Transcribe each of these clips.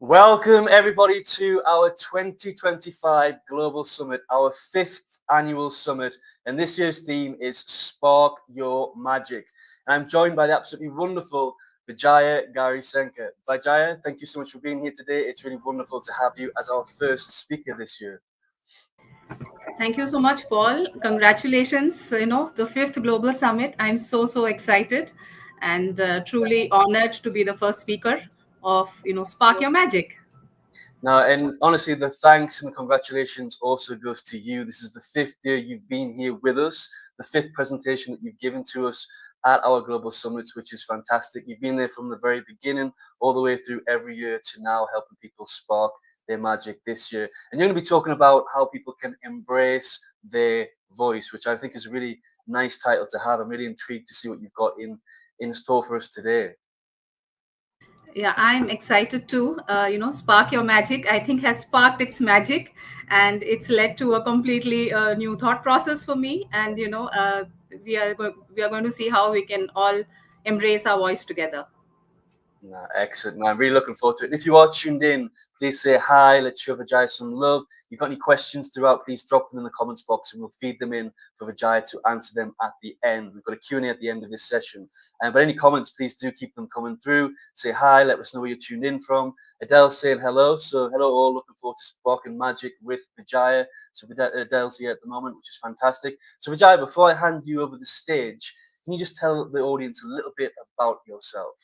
Welcome everybody to our 2025 Global Summit, our 5th annual summit, and this year's theme is Spark Your Magic. And I'm joined by the absolutely wonderful Vijaya Gaurisankar. Vijaya, thank you so much for being here today. It's really wonderful to have you as our first speaker this year. Thank you so much, Paul. Congratulations, the fifth Global Summit. I'm so excited and truly honored to be the first speaker of, Spark Your Magic. Now, and honestly, the thanks and the congratulations also goes to you. This is the 5th year you've been here with us, the 5th presentation that you've given to us at our global summits, which is fantastic. You've been there from the very beginning all the way through every year to now helping people spark their magic this year. And you're going to be talking about how people can embrace their voice, which I think is a really nice title to have. I'm really intrigued to see what you've got in store for us today. Yeah, I'm excited to, Spark Your Magic, I think has sparked its magic, and it's led to a completely new thought process for me. And, we are going to see how we can all embrace our voice together. No, excellent. No, I'm really looking forward to it. And if you are tuned in, please say hi. Let's show Vijay some love. If you've got any questions throughout, please drop them in the comments box and we'll feed them in for Vijay to answer them at the end. We've got a Q&A at the end of this session. But any comments, please do keep them coming through. Say hi. Let us know where you're tuned in from. Adele's saying hello. So hello all. Looking forward to sparking magic with Vijay. So Adele's here at the moment, which is fantastic. So Vijay, before I hand you over the stage, can you just tell the audience a little bit about yourself?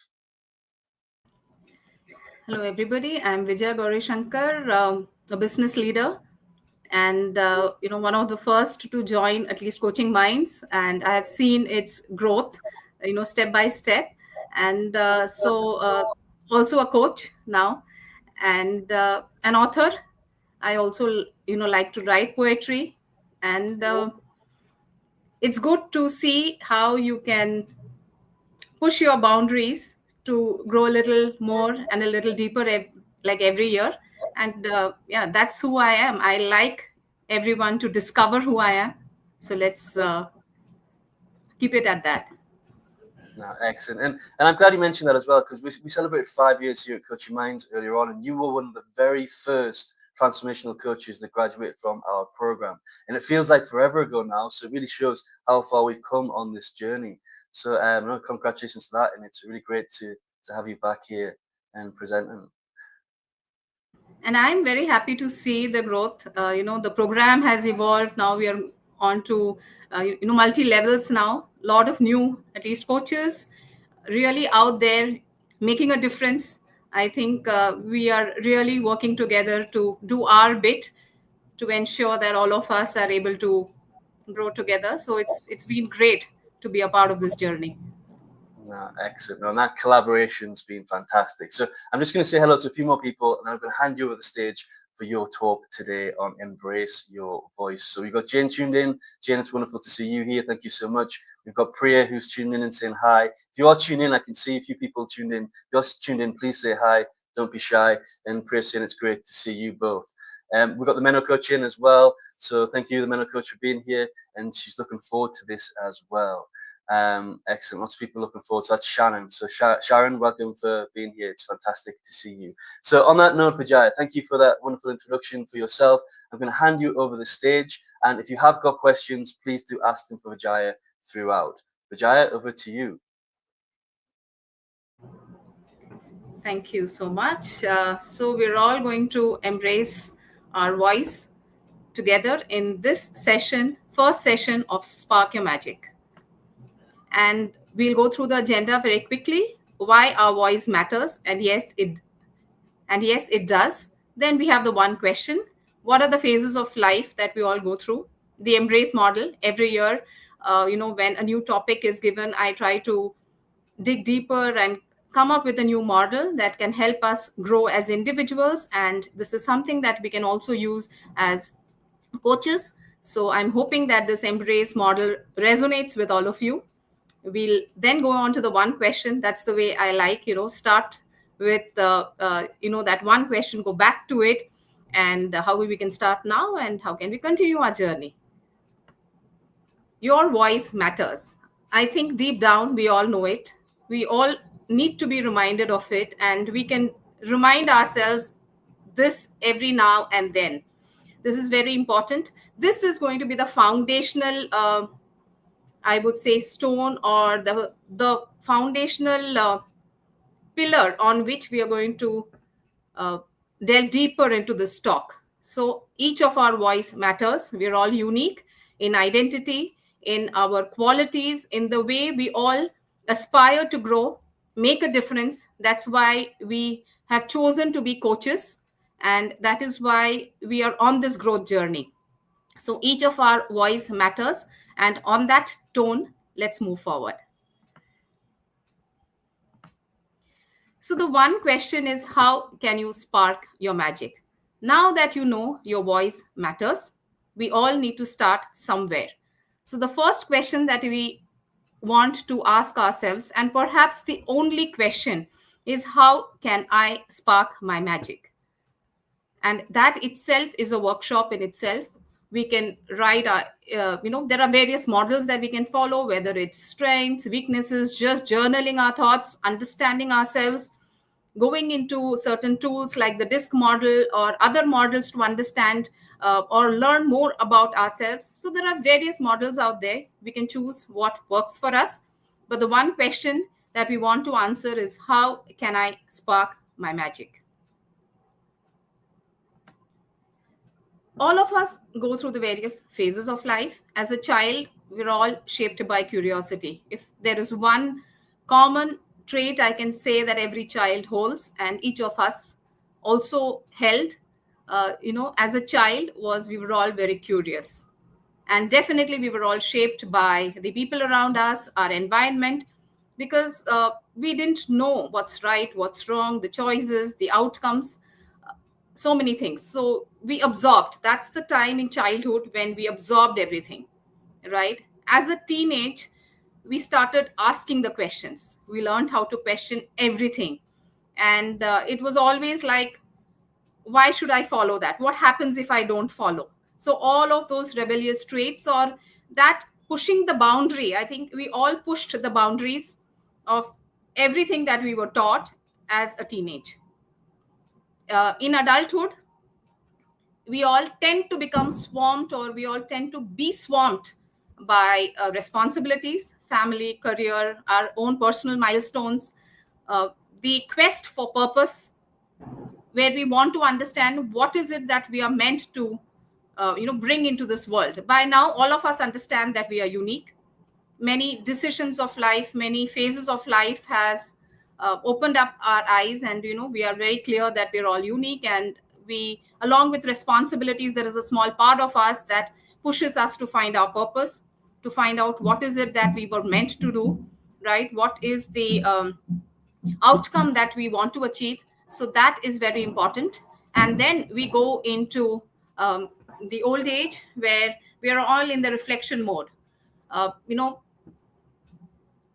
Hello, everybody. I'm Vijaya Gaurishankar, a business leader, and one of the first to join at least Coaching Minds, and I have seen its growth, step by step, and also a coach now, and an author. I also like to write poetry, and it's good to see how you can push your boundaries to grow a little more and a little deeper like every year. And yeah, that's who I am. I like everyone to discover who I am, so let's keep it at that. No, excellent. And I'm glad you mentioned that as well, because we celebrated 5 years here at Coaching Minds earlier on, and you were one of the very first transformational coaches that graduated from our program. And it feels like forever ago now, so it really shows how far we've come on this journey. So no, congratulations to that, and it's really great to have you back here and presenting. And I'm very happy to see the growth. The program has evolved. Now we are on to multi levels now. A lot of new, at least coaches, really out there making a difference. I think we are really working together to do our bit to ensure that all of us are able to grow together. So it's been great to be a part of this journey. No, excellent. No, and that collaboration's been fantastic. So I'm just going to say hello to a few more people, and I'm going to hand you over the stage for your talk today on Embrace Your Voice. So we've got Jane tuned in. Jane, it's wonderful to see you here. Thank you so much. We've got Priya who's tuned in and saying hi. If you are tuned in, I can see a few people tuned in. If you're tuned in, please say hi. Don't be shy. And Priya saying it's great to see you both. We've got the Menno coach in as well. So thank you, the Menno coach, for being here. And she's looking forward to this as well. Excellent. Lots of people looking forward to that. Sharon. So Sharon, welcome for being here. It's fantastic to see you. So on that note, Vijaya, thank you for that wonderful introduction for yourself. I'm going to hand you over the stage. And if you have got questions, please do ask them for Vijaya throughout. Vijaya, over to you. Thank you so much. So we're all going to embrace our voice together in this session, first session of Spark Your Magic. And we'll go through the agenda very quickly, why our voice matters, and yes, it does. Then we have the one question: what are the phases of life that we all go through? The embrace model. Every year, when a new topic is given, I try to dig deeper and come up with a new model that can help us grow as individuals. And this is something that we can also use as coaches. So I'm hoping that this embrace model resonates with all of you. We'll then go on to the one question. That's the way I like, start with that one question, go back to it, and how we can start now and how can we continue our journey. Your voice matters. I think deep down we all know it. We all need to be reminded of it, and we can remind ourselves this every now and then. This is very important. This is going to be the foundational, I would say, stone, or the foundational pillar on which we are going to uh, delve deeper into this talk. So each of our voice matters. We're all unique in identity, in our qualities, in the way we all aspire to grow, make a difference. That's why we have chosen to be coaches, and that is why we are on this growth journey. So each of our voice matters, and on that tone, let's move forward. So, the one question is, how can you spark your magic? Now that you know your voice matters, we all need to start somewhere. So, the first question that we want to ask ourselves, and perhaps the only question, is, how can I spark my magic? And that itself is a workshop in itself. We can write our, there are various models that we can follow, whether it's strengths, weaknesses, just journaling our thoughts, understanding ourselves, going into certain tools like the disc model or other models to understand or learn more about ourselves. So there are various models out there. We can choose what works for us. But the one question that we want to answer is, how can I spark my magic? All of us go through the various phases of life. As a child, we're all shaped by curiosity. If there is one common trait I can say that every child holds, and each of us also held, as a child, was we were all very curious. And definitely, we were all shaped by the people around us, our environment, because we didn't know what's right, what's wrong, the choices, the outcomes, so many things. So we absorbed. That's the time in childhood when we absorbed everything, right? As a teenage, we started asking the questions. We learned how to question everything. And it was always like, why should I follow that? What happens if I don't follow? So all of those rebellious traits, or that pushing the boundary, I think we all pushed the boundaries of everything that we were taught as a teenage. In adulthood, we all tend to become swamped, or we all tend to be swamped by responsibilities, family, career, our own personal milestones, uh, the quest for purpose, where we want to understand what is it that we are meant to bring into this world. By now, all of us understand that we are unique. Many decisions of life, many phases of life has opened up our eyes, and we are very clear that we're all unique. And we, along with responsibilities, there is a small part of us that pushes us to find our purpose, to find out what is it that we were meant to do, right? What is the outcome that we want to achieve? So that is very important. And then we go into the old age, where we are all in the reflection mode.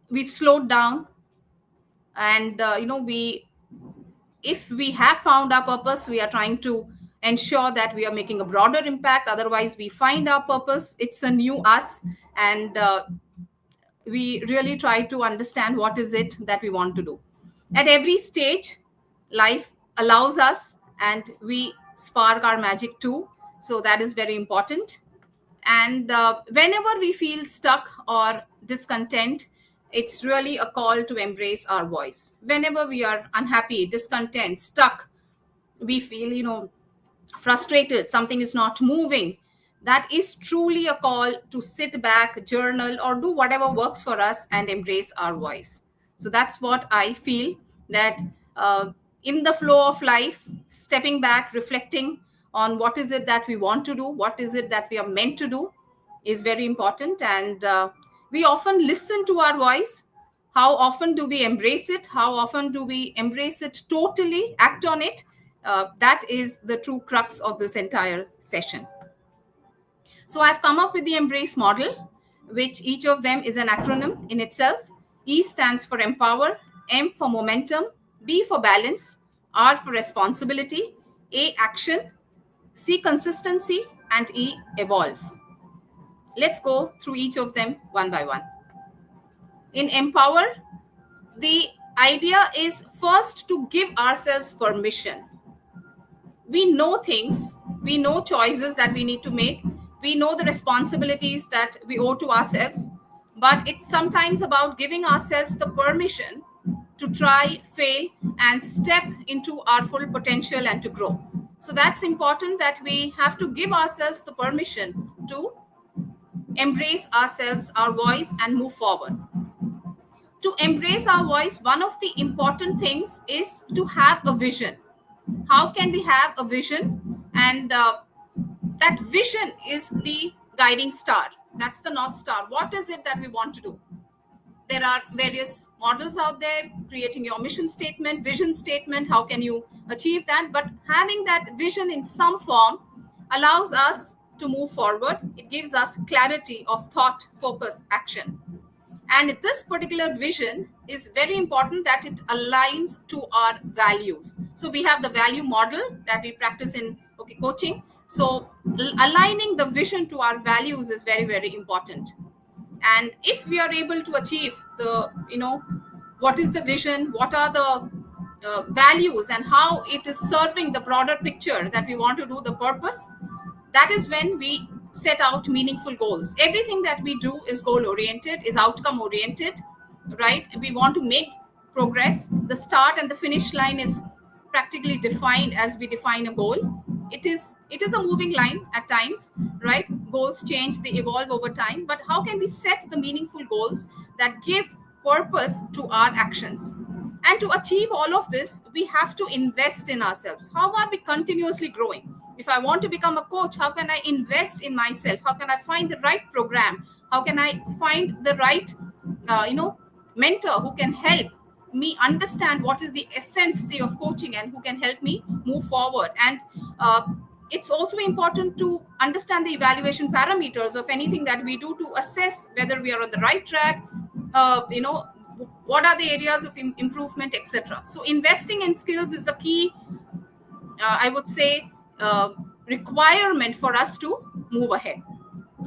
We've slowed down, and we, if we have found our purpose, we are trying to ensure that we are making a broader impact. Otherwise, we find our purpose, it's a new us, and we really try to understand what is it that we want to do. At every stage, life allows us, and we spark our magic too. So that is very important. And whenever we feel stuck or discontent, it's really a call to embrace our voice. Whenever we are unhappy, discontent, stuck, we feel, frustrated, something is not moving, that is truly a call to sit back, journal, or do whatever works for us and embrace our voice. So that's what I feel, that in the flow of life, stepping back, reflecting on what is it that we want to do, what is it that we are meant to do, is very important. And we often listen to our voice. How often do we embrace it? How often do we embrace it totally, act on it? That is the true crux of this entire session. So I've come up with the embrace model, which each of them is an acronym in itself. E stands for empower, M for momentum, B for balance, R for responsibility, A action, C consistency, and E evolve. Let's go through each of them one by one. In empower, the idea is first to give ourselves permission. We know things, we know choices that we need to make, we know the responsibilities that we owe to ourselves, but it's sometimes about giving ourselves the permission to try, fail, and step into our full potential and to grow. So that's important, that we have to give ourselves the permission to embrace ourselves, our voice, and move forward. To embrace our voice, one of the important things is to have a vision. How can we have a vision? And that vision is the guiding star. That's the North Star. What is it that we want to do? There are various models out there, creating your mission statement, vision statement. How can you achieve that? But having that vision in some form allows us to move forward. It gives us clarity of thought, focus, action. And this particular vision is very important, that it aligns to our values. So we have the value model that we practice in coaching. So aligning the vision to our values is very, very important. And if we are able to achieve the, what is the vision, what are the values, and how it is serving the broader picture that we want to do, the purpose, that is when we set out meaningful goals. Everything that we do is goal oriented, is outcome oriented, right? We want to make progress. The start and the finish line is practically defined as we define a goal. It is a moving line at times, right? Goals change, they evolve over time, but how can we set the meaningful goals that give purpose to our actions? And to achieve all of this, we have to invest in ourselves. How are we continuously growing? If I want to become a coach, how can I invest in myself? How can I find the right program? How can I find the right, mentor who can help me understand what is the essence of coaching and who can help me move forward? And it's also important to understand the evaluation parameters of anything that we do to assess whether we are on the right track, what are the areas of improvement, etc. So investing in skills is a key, I would say, requirement for us to move ahead.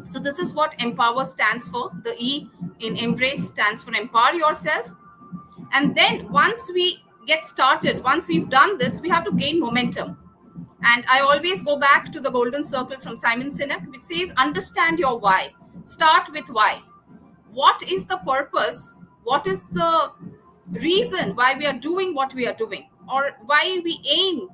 So this is what empower stands for. The E in embrace stands for empower yourself. And then once we get started, once we've done this, we have to gain momentum. And I always go back to the golden circle from Simon Sinek, which says, understand your why. Start with why. What is the purpose? What is the reason why we are doing what we are doing, or why we aim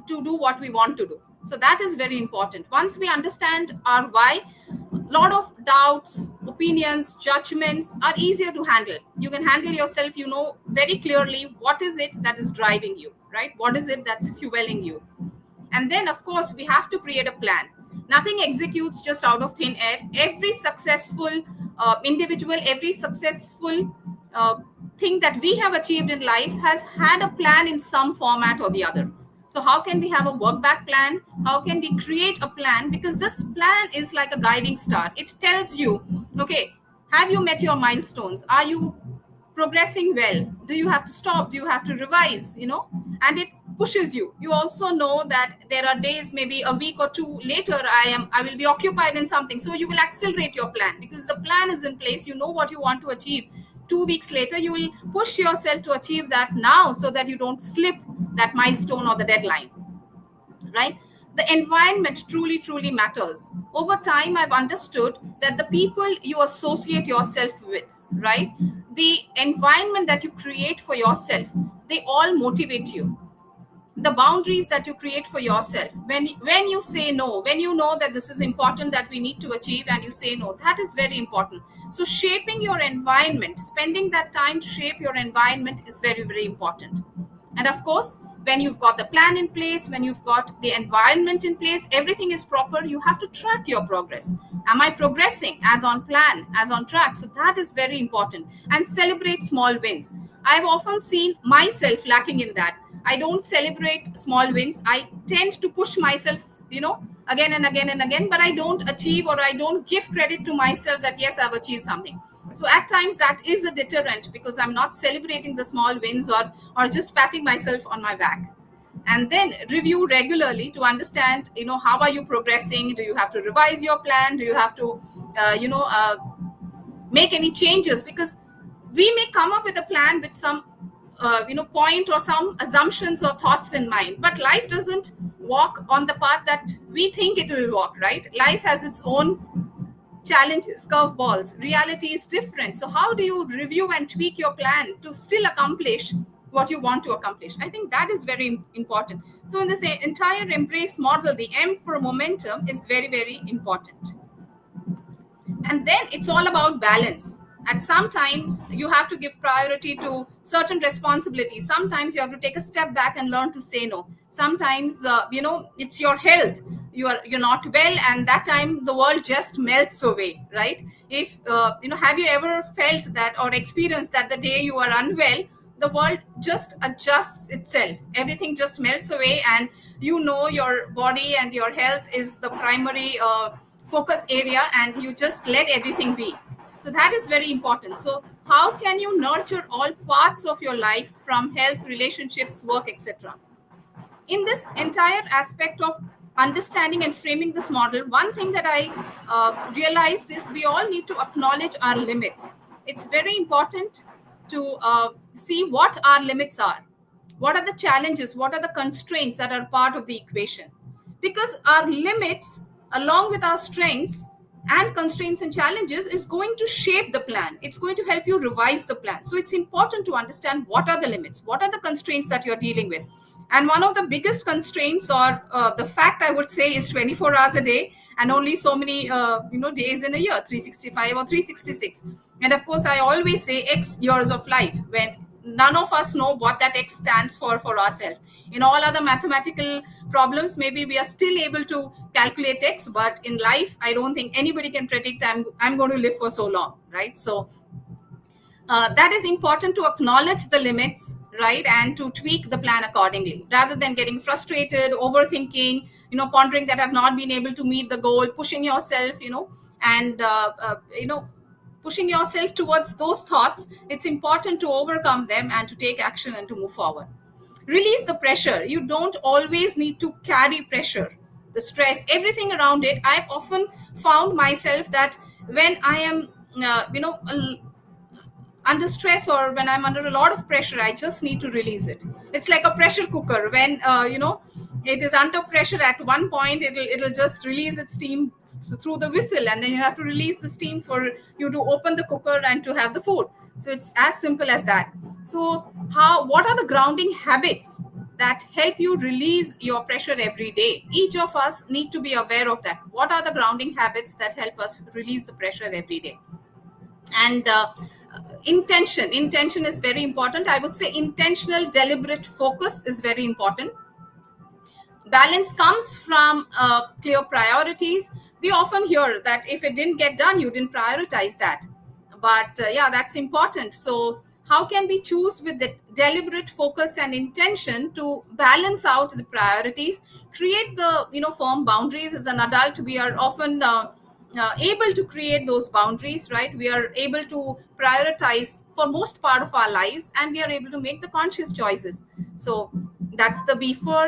to do what we want to do? So that is very important. Once we understand our why, a lot of doubts, opinions, judgments are easier to handle. You can handle yourself, you know very clearly what is it that is driving you, right? What is it that's fueling you? And then, of course, we have to create a plan. Nothing executes just out of thin air. Every successful individual, every successful thing that we have achieved in life has had a plan in some format or the other. So how can we have a work back plan? How can we create a plan? Because this plan is like a guiding star. It tells you, okay, have you met your milestones? Are you progressing well? Do you have to stop? Do you have to revise? And it pushes you. You also know that there are days, maybe a week or two later, I will be occupied in something. So you will accelerate your plan because the plan is in place. You know what you want to achieve. 2 weeks later, you will push yourself to achieve that now so that you don't slip that milestone or the deadline, right? The environment truly, truly matters. Over time, I've understood that the people you associate yourself with, right? The environment that you create for yourself, they all motivate you. The boundaries that you create for yourself, when you say no, when you know that this is important that we need to achieve and you say no, that is very important. So shaping your environment, spending that time to shape your environment is very, very important. And of course, when you've got the plan in place, when you've got the environment in place, everything is proper, you have to track your progress. Am I progressing as on plan, as on track? So that is very important. And celebrate small wins. I've often seen myself lacking in that. I don't celebrate small wins. I tend to push myself, again and again and again, but I don't achieve, or I don't give credit to myself that, yes, I've achieved something. So at times that is a deterrent because I'm not celebrating the small wins or just patting myself on my back. And then review regularly to understand, how are you progressing? Do you have to revise your plan? Do you have to, make any changes? Because we may come up with a plan with some point or some assumptions or thoughts in mind, but life doesn't walk on the path that we think it will walk, right? Life has its own challenges, curveballs. Reality is different. So how do you review and tweak your plan to still accomplish what you want to accomplish? I think that is very important. So in this entire embrace model, the M for momentum is very, very important. And then it's all about balance. At sometimes you have to give priority to certain responsibilities. Sometimes you have to take a step back and learn to say no. Sometimes it's your health. You're not well, and that time the world just melts away, right? If have you ever felt that or experienced that the day you are unwell, the world just adjusts itself, everything just melts away, and your body and your health is the primary focus area, and you just let everything be. So that is very important. So how can you nurture all parts of your life, from health, relationships, work, etc.? In this entire aspect of understanding and framing this model, one thing that I realized is we all need to acknowledge our limits. It's very important to see what our limits are. What are the challenges? What are the constraints that are part of the equation? Because our limits, along with our strengths and constraints and challenges, is going to shape the plan. It's going to help you revise the plan. So it's important to understand what are the limits, what are the constraints that you're dealing with. And one of the biggest constraints, or the fact I would say, is 24 hours a day and only so many days in a year, 365 or 366. And of course, I always say X years of life, when none of us know what that X stands for ourselves. In all other mathematical problems, maybe we are still able to calculate X, but in life, I don't think anybody can predict I'm going to live for so long, right? So that is important, to acknowledge the limits, right, and to tweak the plan accordingly, rather than getting frustrated, overthinking, pondering that I've not been able to meet the goal, pushing yourself, and pushing yourself towards those thoughts. It's important to overcome them and to take action and to move forward. Release the pressure. You don't always need to carry pressure, the stress, everything around it. I've often found myself that when I am under stress, or when I'm under a lot of pressure, I just need to release it. It's like a pressure cooker. When it is under pressure, at one point it'll just release its steam through the whistle, and then you have to release the steam for you to open the cooker and to have the food. So it's as simple as that. So what are the grounding habits that help you release your pressure every day? Each of us need to be aware of that. What are the grounding habits that help us release the pressure every day? And intention is very important. I would say intentional, deliberate focus is very important. Balance comes from clear priorities. We often hear that if it didn't get done, you didn't prioritize that. But that's important. So how can we choose with the deliberate focus and intention to balance out the priorities, create the firm boundaries? As an adult, we are often able to create those boundaries, right? We are able to prioritize for most part of our lives, and we are able to make the conscious choices. So that's the before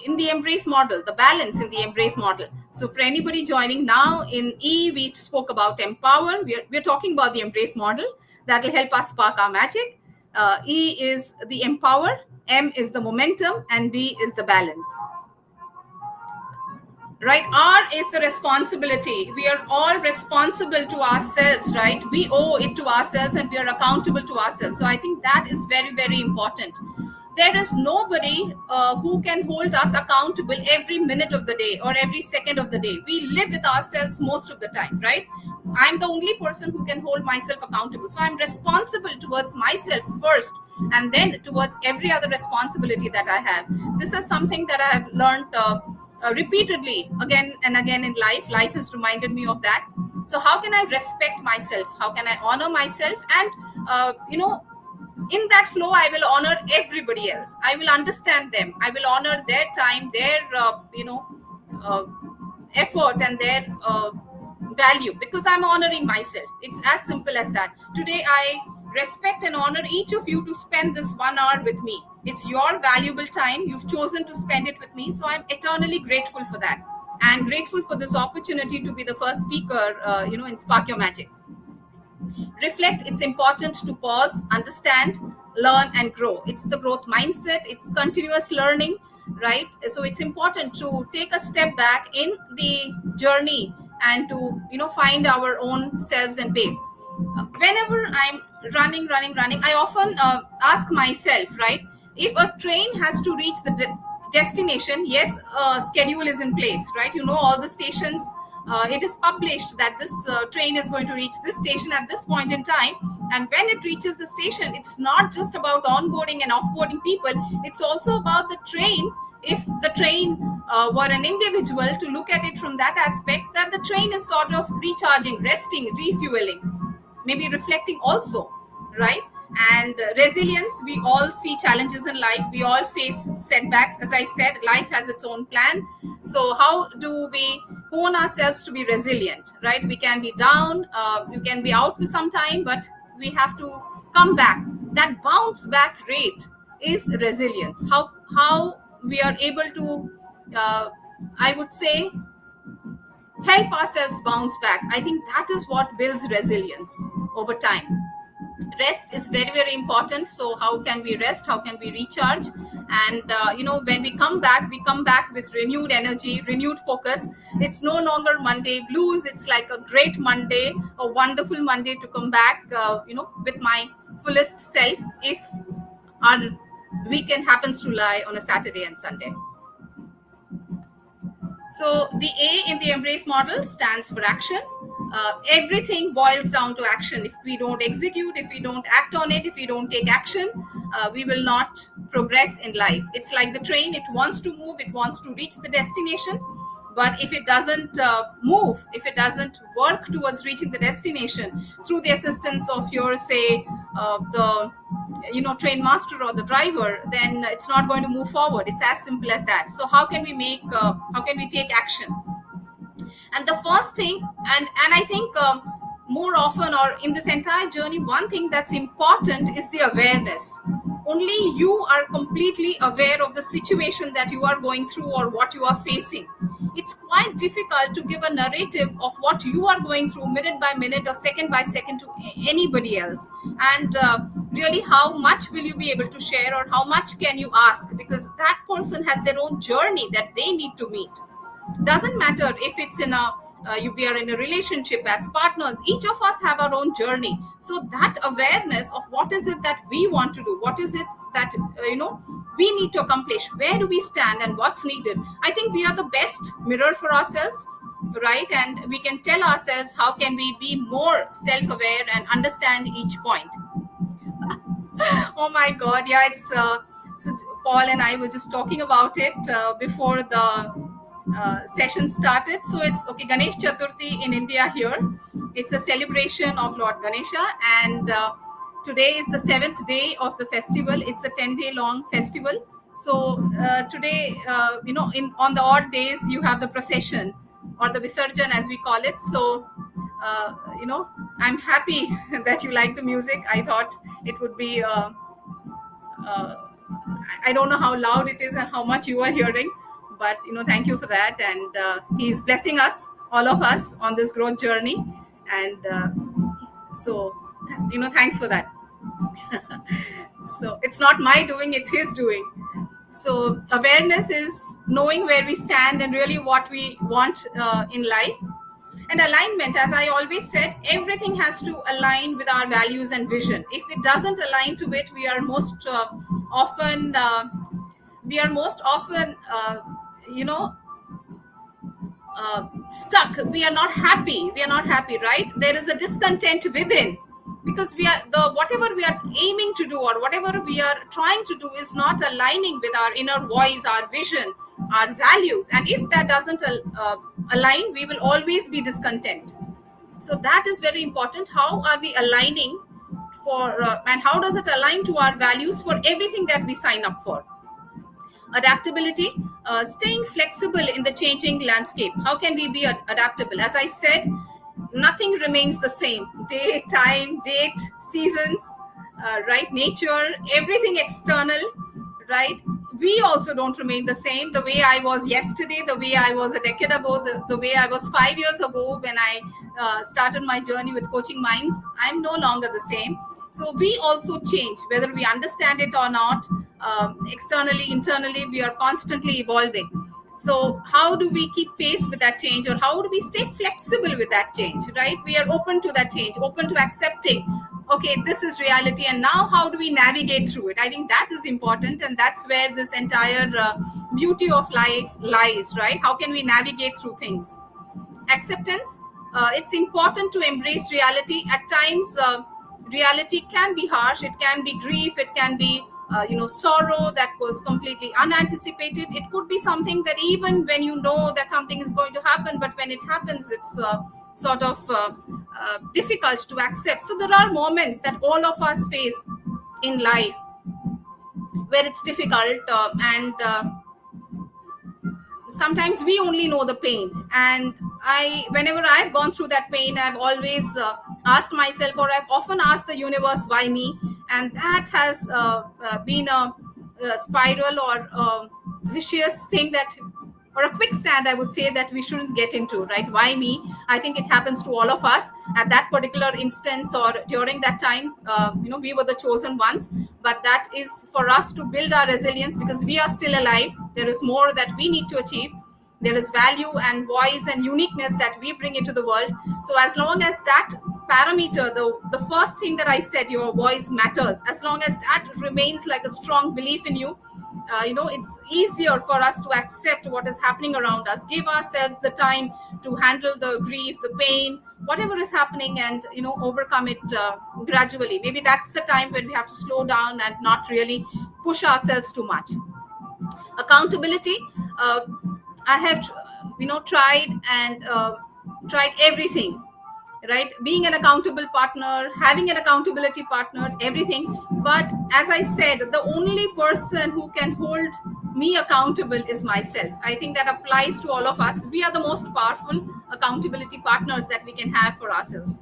in the embrace model, the balance in the embrace model. So for anybody joining now, in E, we spoke about empower. We're talking about the embrace model that will help us spark our magic. E is the empower, M is the momentum, and B is the balance. Right? R is the responsibility. We are all responsible to ourselves, right? We owe it to ourselves, and we are accountable to ourselves. So I think that is very, very important. There is nobody who can hold us accountable every minute of the day or every second of the day. We live with ourselves most of the time, right? I'm the only person who can hold myself accountable. So I'm responsible towards myself first, and then towards every other responsibility that I have. This is something that I have learned repeatedly again and again in life. Life has reminded me of that. So how can I respect myself? How can I honor myself? And in that flow, I will honor everybody else. I will understand them. I will honor their time, their effort, and their value, because I'm honoring myself. It's as simple as that. Today I respect and honor each of you to spend this 1 hour with me. It's your valuable time. You've chosen to spend it with me. So I'm eternally grateful for that, and grateful for this opportunity to be the first speaker, in Spark Your Magic. Reflect. It's important to pause, understand, learn and grow. It's the growth mindset, it's continuous learning, right? So it's important to take a step back in the journey and to find our own selves and pace. Whenever I'm running, I often ask myself, right, if a train has to reach the destination, yes, a schedule is in place, right? All the stations, it is published that this train is going to reach this station at this point in time. And when it reaches the station, it's not just about onboarding and offboarding people, it's also about the train. If the train were an individual, to look at it from that aspect, that the train is sort of recharging, resting, refueling, maybe reflecting also, right? And resilience, we all see challenges in life, we all face setbacks. As I said, life has its own plan. So how do we hone ourselves to be resilient, right? We can be down, you can be out for some time, but we have to come back. That bounce back rate is resilience. How we are able to I would say help ourselves bounce back. I think that is what builds resilience over time. Rest is very, very important. So how can we rest, how can we recharge? And when we come back with renewed energy, renewed focus. It's no longer Monday blues, it's like a great Monday, a wonderful Monday to come back with my fullest self, if our weekend happens to lie on a Saturday and Sunday. So the A in the embrace model stands for action. Everything boils down to action. If we don't execute, if we don't act on it, if we don't take action, we will not progress in life. It's like the train, it wants to move, it wants to reach the destination. But if it doesn't move, if it doesn't work towards reaching the destination through the assistance of your, say, the train master or the driver, then it's not going to move forward. It's as simple as that. So how can we take action? And the first thing, and I think more often, or in this entire journey, one thing that's important is the awareness. Only you are completely aware of the situation that you are going through or what you are facing. It's quite difficult to give a narrative of what you are going through minute by minute or second by second to anybody else. And really, how much will you be able to share, or how much can you ask? Because that person has their own journey that they need to meet. Doesn't matter if it's in we are in a relationship as partners, each of us have our own journey. So that awareness of what is it that we want to do, what is it that we need to accomplish, where do we stand and what's needed. I think we are the best mirror for ourselves, right? And we can tell ourselves how can we be more self-aware and understand each point. Oh my god, yeah, it's so Paul and I were just talking about it before the session started. So it's okay, Ganesh Chaturthi in India here. It's a celebration of Lord Ganesha, and today is the 7th day of the festival. It's a 10-day long festival. So today, on the odd days, you have the procession or the Visarjan as we call it. So, I'm happy that you like the music. I thought it would be, I don't know how loud it is and how much you are hearing, but thank you for that. And he's blessing us, all of us, on this growth journey. And so thanks for that. So it's not my doing, it's his doing. So awareness is knowing where we stand and really what we want in life. And alignment, as I always said, everything has to align with our values and vision. If it doesn't align to it, we are most often stuck. We are not happy, right? There is a discontent within, because whatever we are aiming to do or whatever we are trying to do is not aligning with our inner voice, our vision, our values. And if that doesn't align, we will always be discontent. So that is very important. How are we aligning for and how does it align to our values for everything that we sign up for? Adaptability, staying flexible in the changing landscape. How can we be adaptable? As I said, nothing remains the same. Day, time, date, seasons, right? Nature, everything external, right? We also don't remain the same. The way I was yesterday, the way I was a decade ago, the way I was 5 years ago when I started my journey with Coaching Minds, I'm no longer the same. So we also change, whether we understand it or not. Externally, internally, we are constantly evolving. So how do we keep pace with that change, or how do we stay flexible with that change, right? We are open to that change, open to accepting, okay, this is reality, and now how do we navigate through it? I think that is important, and that's where this entire beauty of life lies, right? How can we navigate through things? Acceptance. It's important to embrace reality. At times, reality can be harsh. It can be grief. It can be sorrow that was completely unanticipated. It could be something that even when you know that something is going to happen, but when it happens, it's sort of difficult to accept. So there are moments that all of us face in life where it's difficult, and sometimes we only know the pain. And whenever I've gone through that pain, I've always asked myself, or I've often asked the universe, why me? And that has been a spiral, or a vicious thing, that, or a quicksand, I would say, that we shouldn't get into, right? Why me? I think it happens to all of us at that particular instance, or during that time. We were the chosen ones, but that is for us to build our resilience, because we are still alive. There is more that we need to achieve. There is value and voice and uniqueness that we bring into the world. So as long as that parameter, the first thing that I said, your voice matters, as long as that remains like a strong belief in you, it's easier for us to accept what is happening around us, give ourselves the time to handle the grief, the pain, whatever is happening, and overcome it gradually. Maybe that's the time when we have to slow down and not really push ourselves too much. Accountability. I have tried everything, right? Being an accountable partner, having an accountability partner, everything. But as I said, the only person who can hold me accountable is myself. I think that applies to all of us. We are the most powerful accountability partners that we can have for ourselves.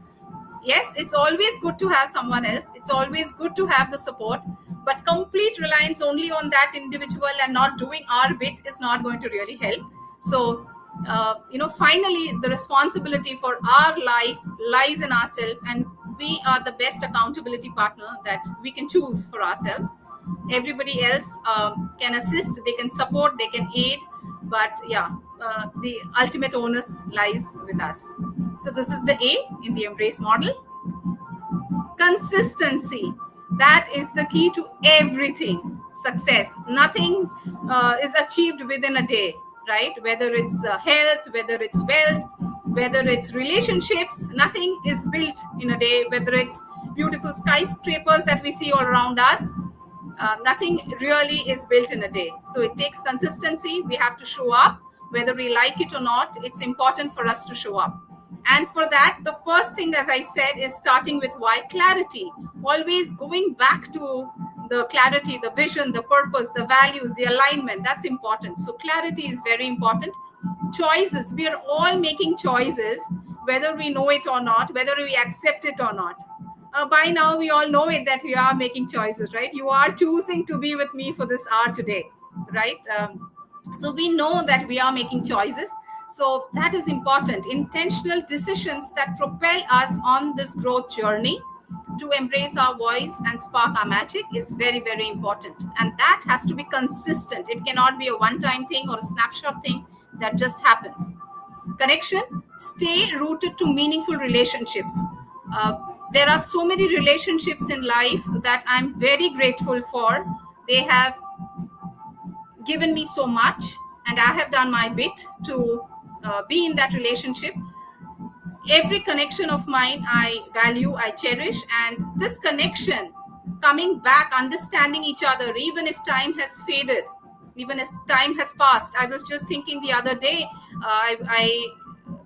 Yes, it's always good to have someone else, it's always good to have the support, but complete reliance only on that individual and not doing our bit is not going to really help. So finally, the responsibility for our life lies in ourselves, and we are the best accountability partner that we can choose for ourselves. Everybody else can assist, they can support, they can aid, but yeah, the ultimate onus lies with us. So this is the A in the embrace model. Consistency. That is the key to everything. Success. Nothing is achieved within a day, right? Whether it's health, whether it's wealth, whether it's relationships, nothing is built in a day. Whether it's beautiful skyscrapers that we see all around us, nothing really is built in a day. So it takes consistency. We have to show up, whether we like it or not. It's important for us to show up. And for that, the first thing, as I said, is starting with why. Clarity. Always going back to the clarity, the vision, the purpose, the values, the alignment. That's important. So clarity is very important. Choices. We are all making choices, whether we know it or not, whether we accept it or not. By now, we all know it, that we are making choices, right? You are choosing to be with me for this hour today, right? So we know that we are making choices. So that is important. Intentional decisions that propel us on this growth journey to embrace our voice and spark our magic is very, very important. And that has to be consistent. It cannot be a one-time thing or a snapshot thing that just happens. Connection. Stay rooted to meaningful relationships. There are so many relationships in life that I'm very grateful for. They have given me so much, and I have done my bit to be in that relationship. Every connection of mine I value, I cherish, and this connection, coming back, understanding each other, even if time has faded, even if time has passed. I was just thinking the other day, I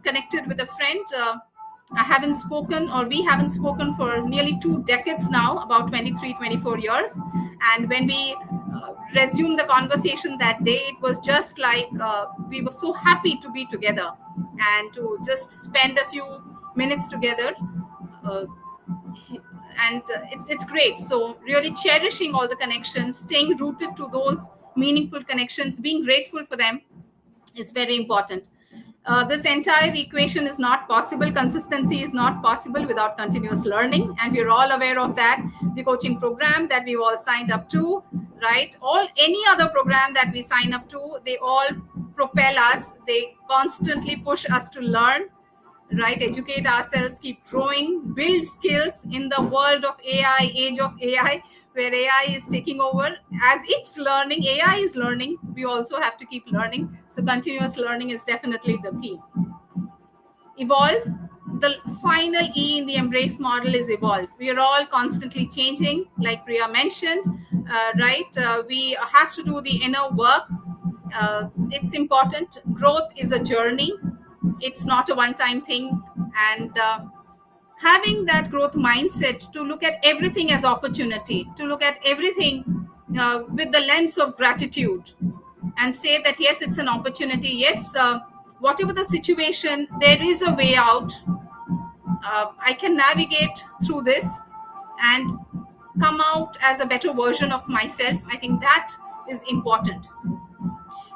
connected with a friend. I haven't spoken, or we haven't spoken for nearly 2 decades now, about 23, 24 years. And when we resumed the conversation that day, it was just like we were so happy to be together and to just spend a few minutes together. Uh, and it's great. So really cherishing all the connections, staying rooted to those meaningful connections, being grateful for them is very important. This entire equation is not possible. Consistency is not possible without continuous learning, and we're all aware of that. The coaching program that we've all signed up to, right? All any other program that we sign up to, they all propel us. They constantly push us to learn, right? Educate ourselves, keep growing, build skills in the world of AI, age of AI, where AI is taking over. As it's learning, AI is learning, we also have to keep learning. So continuous learning is definitely the key. Evolve. The final E in the embrace model is evolve. We are all constantly changing, like Priya mentioned, right? We have to do the inner work. It's important. Growth is a journey, it's not a one time thing. And having that growth mindset to look at everything as opportunity, to look at everything with the lens of gratitude, and say that yes, it's an opportunity. Yes, whatever the situation, there is a way out. I can navigate through this and come out as a better version of myself. I think that is important.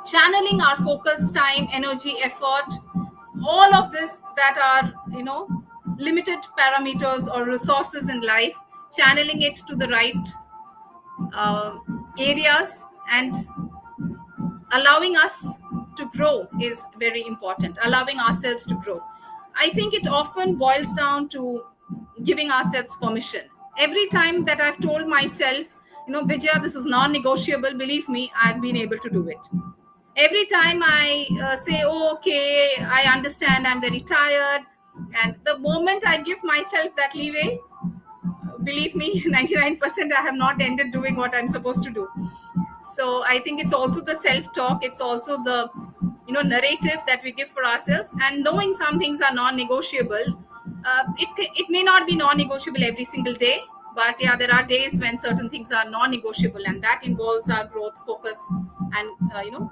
Channeling our focus, time, energy, effort, all of this that are, limited parameters or resources in life, channeling it to the right uh, areas and allowing us to grow is very important. Allowing ourselves to grow, I think it often boils down to giving ourselves permission. Every time that I've told myself, Vijaya, this is non-negotiable, believe me, I've been able to do it. Every time I say, oh, okay, I understand, I'm very tired, and the moment I give myself that leeway, believe me, 99% I have not ended doing what I'm supposed to do. So I think it's also the self-talk, it's also the narrative that we give for ourselves, and knowing some things are non-negotiable. It may not be non-negotiable every single day, but yeah, there are days when certain things are non-negotiable, and that involves our growth focus and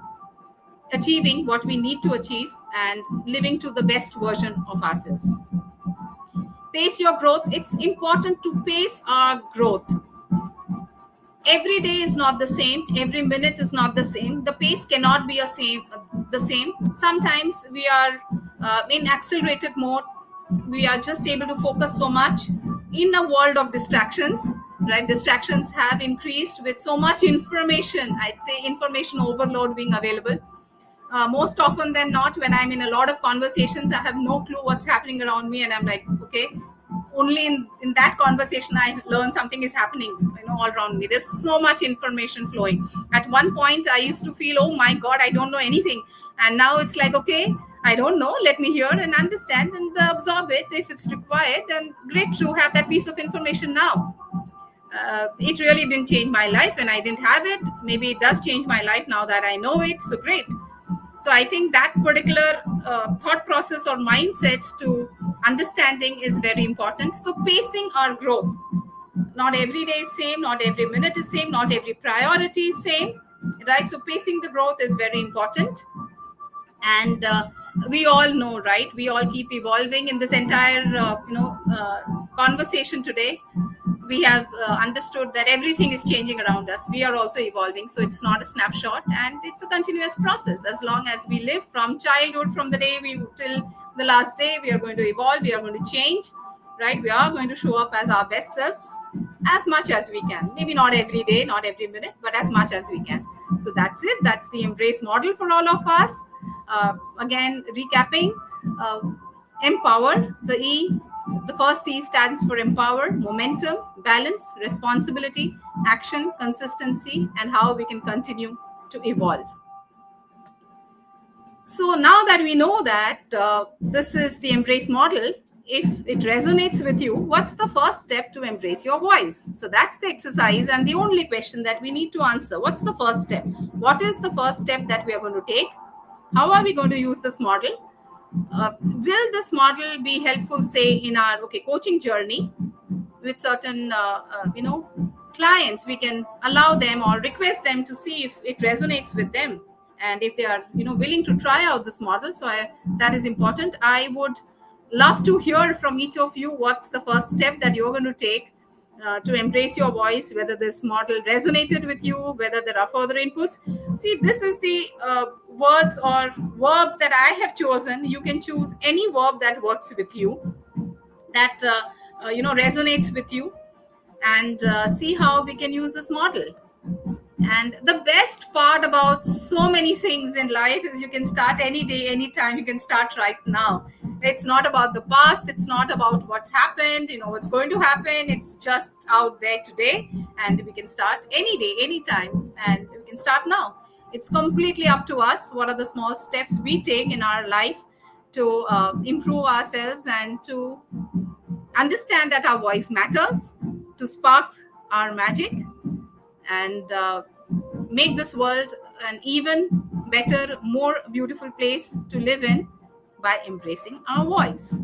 achieving what we need to achieve and living to the best version of ourselves. Pace your growth. It's important to pace our growth. Every day is not the same, every minute is not the same, the pace cannot be the same. Sometimes we are in accelerated mode, we are just able to focus so much in a world of distractions, right? Distractions have increased with so much information, I'd say information overload being available. Most often than not, when I'm in a lot of conversations, I have no clue what's happening around me, and I'm like, okay, only in that conversation I learn something is happening, all around me. There's so much information flowing. At one point I used to feel, oh my god, I don't know anything, and now it's like, okay, I don't know, let me hear and understand and absorb it if it's required, and great to have that piece of information now. It really didn't change my life when I didn't have it. Maybe it does change my life now that I know it, so great. So I think that particular thought process or mindset to understanding is very important. So pacing our growth. Not every day is same, not every minute is same, not every priority is same, right? So pacing the growth is very important. And we all know, right? We all keep evolving in this entire, conversation today. We have understood that everything is changing around us. We are also evolving, so it's not a snapshot, and it's a continuous process. As long as we live, from childhood, from the day we till the last day, we are going to evolve, we are going to change, right? We are going to show up as our best selves as much as we can. Maybe not every day, not every minute, but as much as we can. So that's it. That's the embrace model for all of us. Again, recapping, uh, empower, the E. The first E stands for empower, momentum, balance, responsibility, action, consistency, and how we can continue to evolve. So now that we know that this is the embrace model, if it resonates with you, what's the first step to embrace your voice? So that's the exercise and the only question that we need to answer. What's the first step? What is the first step that we are going to take? How are we going to use this model? Will this model be helpful, say, in our coaching journey with certain clients? We can allow them or request them to see if it resonates with them, and if they are willing to try out this model. So that is important. I would love to hear from each of you, what's the first step that you're going to take to embrace your voice, whether this model resonated with you, whether there are further inputs. See, this is the words or verbs that I have chosen. You can choose any verb that works with you, that resonates with you, and see how we can use this model. And the best part about so many things in life is you can start any day, anytime. You can start right now. It's not about the past. It's not about what's happened, what's going to happen. It's just out there today. And we can start any day, anytime. And we can start now. It's completely up to us. What are the small steps we take in our life to improve ourselves and to understand that our voice matters, to spark our magic, and make this world an even better, more beautiful place to live in by embracing our voice.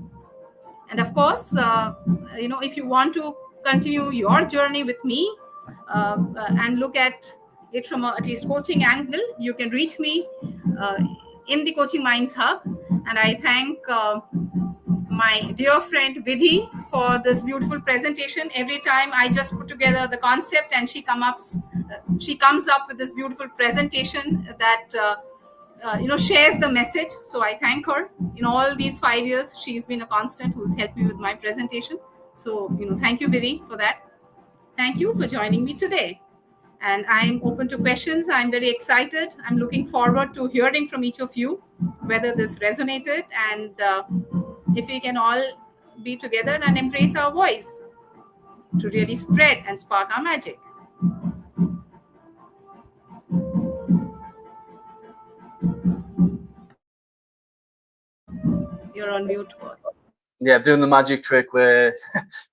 And of course, if you want to continue your journey with me and look at it from at least coaching angle, you can reach me uh, in the Coaching Minds Hub. And I thank my dear friend Vidhi for this beautiful presentation. Every time I just put together the concept and she comes up with this beautiful presentation that shares the message. So I thank her. In all these 5 years, she's been a constant who's helped me with my presentation. So thank you, Vidhi, for that. Thank you for joining me today. And I'm open to questions. I'm very excited. I'm looking forward to hearing from each of you whether this resonated, and if we can all be together and embrace our voice to really spread and spark our magic. You're on mute, Paul. Yeah, I'm doing the magic trick where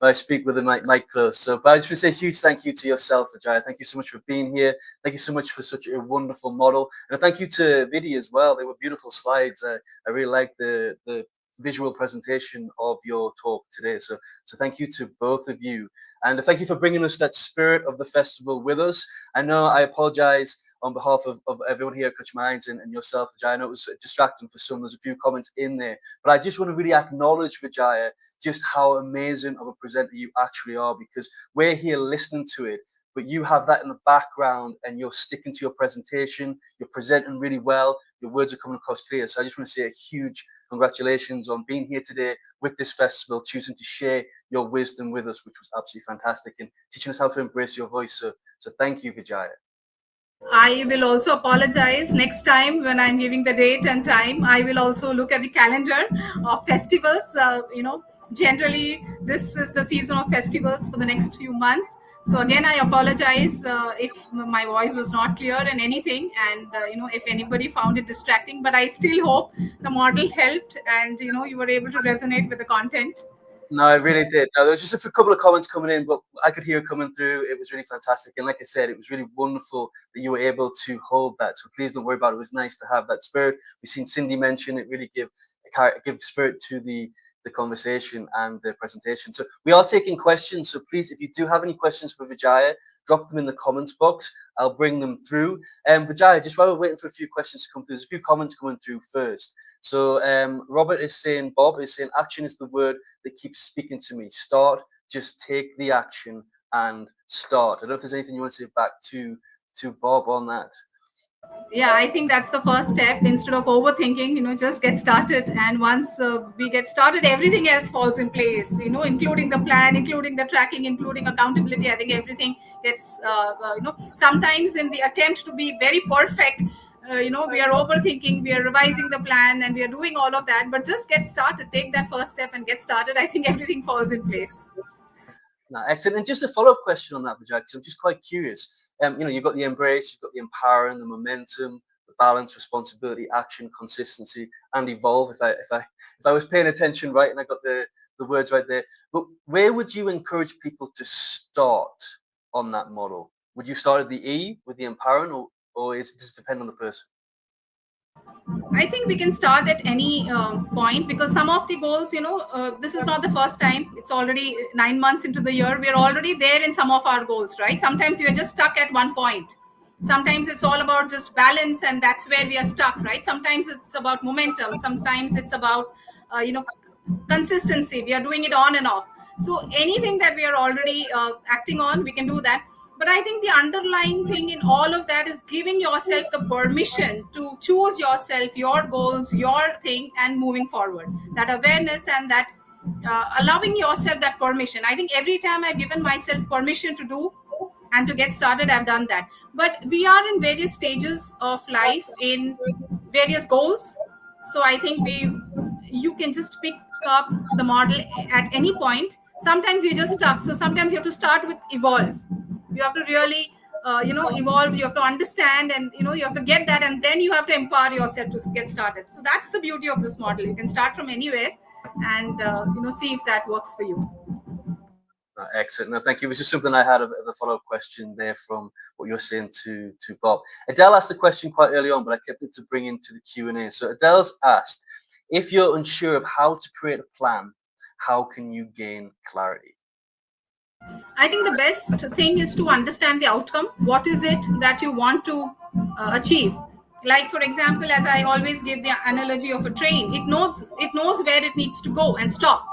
I speak with the mic closed. So, but I just want to say a huge thank you to yourself, Ajay. Thank you so much for being here. Thank you so much for such a wonderful model. And thank you to Vidi as well. They were beautiful slides. I really like the visual presentation of your talk today. So thank you to both of you. And thank you for bringing us that spirit of the festival with us. I know I apologize on behalf of everyone here at Coach Minds and yourself, Vijaya. I know it was distracting for some. There's a few comments in there. But I just want to really acknowledge, Vijaya, just how amazing of a presenter you actually are, because we're here listening to it, but you have that in the background and you're sticking to your presentation. You're presenting really well. Your words are coming across clear. So I just want to say a huge congratulations on being here today with this festival, choosing to share your wisdom with us, which was absolutely fantastic, and teaching us how to embrace your voice. So thank you, Vijaya. I will also apologize next time when I'm giving the date and time. I will also look at the calendar of festivals. Generally, this is the season of festivals for the next few months. So again, I apologize if my voice was not clear and anything, and if anybody found it distracting. But I still hope the model helped, and you were able to resonate with the content. No, I really did. Now, there was just a couple of comments coming in, but I could hear it coming through. It was really fantastic. And like I said, it was really wonderful that you were able to hold that. So please don't worry about it. It was nice to have that spirit. We've seen Cindy mention it really give spirit to the conversation and the presentation. So we are taking questions. So please, if you do have any questions for Vijaya, drop them in the comments box. I'll bring them through. Vijaya, just while we're waiting for a few questions to come through, there's a few comments coming through first. So Bob is saying, action is the word that keeps speaking to me. Start, just take the action and start. I don't know if there's anything you want to say back to Bob on that. Yeah, I think that's the first step. Instead of overthinking, just get started. And once we get started, everything else falls in place, including the plan, including the tracking, including accountability. I think everything gets, sometimes in the attempt to be very perfect, we are overthinking, we are revising the plan, and we are doing all of that. But just get started, take that first step and get started. I think everything falls in place. No, excellent. And just a follow-up question on that, Vijay, because I'm just quite curious. You've got the embrace, you've got the empowering, the momentum, the balance, responsibility, action, consistency, and evolve. If I was paying attention right, and I got the words right there. But where would you encourage people to start on that model? Would you start at the E with the empowering, or does it depend on the person? I think we can start at any point, because some of the goals, this is not the first time. It's already 9 months into the year. We're already there in some of our goals, right? Sometimes you're just stuck at one point. Sometimes it's all about just balance, and that's where we are stuck, right? Sometimes it's about momentum. Sometimes it's about, consistency. We are doing it on and off. So anything that we are already acting on, we can do that. But I think the underlying thing in all of that is giving yourself the permission to choose yourself, your goals, your thing, and moving forward. That awareness and that allowing yourself that permission. I think every time I've given myself permission to do and to get started, I've done that. But we are in various stages of life, in various goals. So I think you can just pick up the model at any point. Sometimes you're just stuck, so sometimes you have to start with evolve. You have to really evolve. You have to understand, and you have to get that, and then you have to empower yourself to get started. So that's the beauty of this model. You can start from anywhere, and see if that works for you. Excellent. No, thank you. It was just something I had a follow-up question there from what you're saying to Bob. Adele asked the question quite early on, but I kept it to bring into the Q&A. So Adele's asked, if you're unsure of how to create a plan, how can you gain clarity? I think the best thing is to understand the outcome. What is it that you want to achieve? Like, for example, as I always give the analogy of a train, it knows where it needs to go and stop.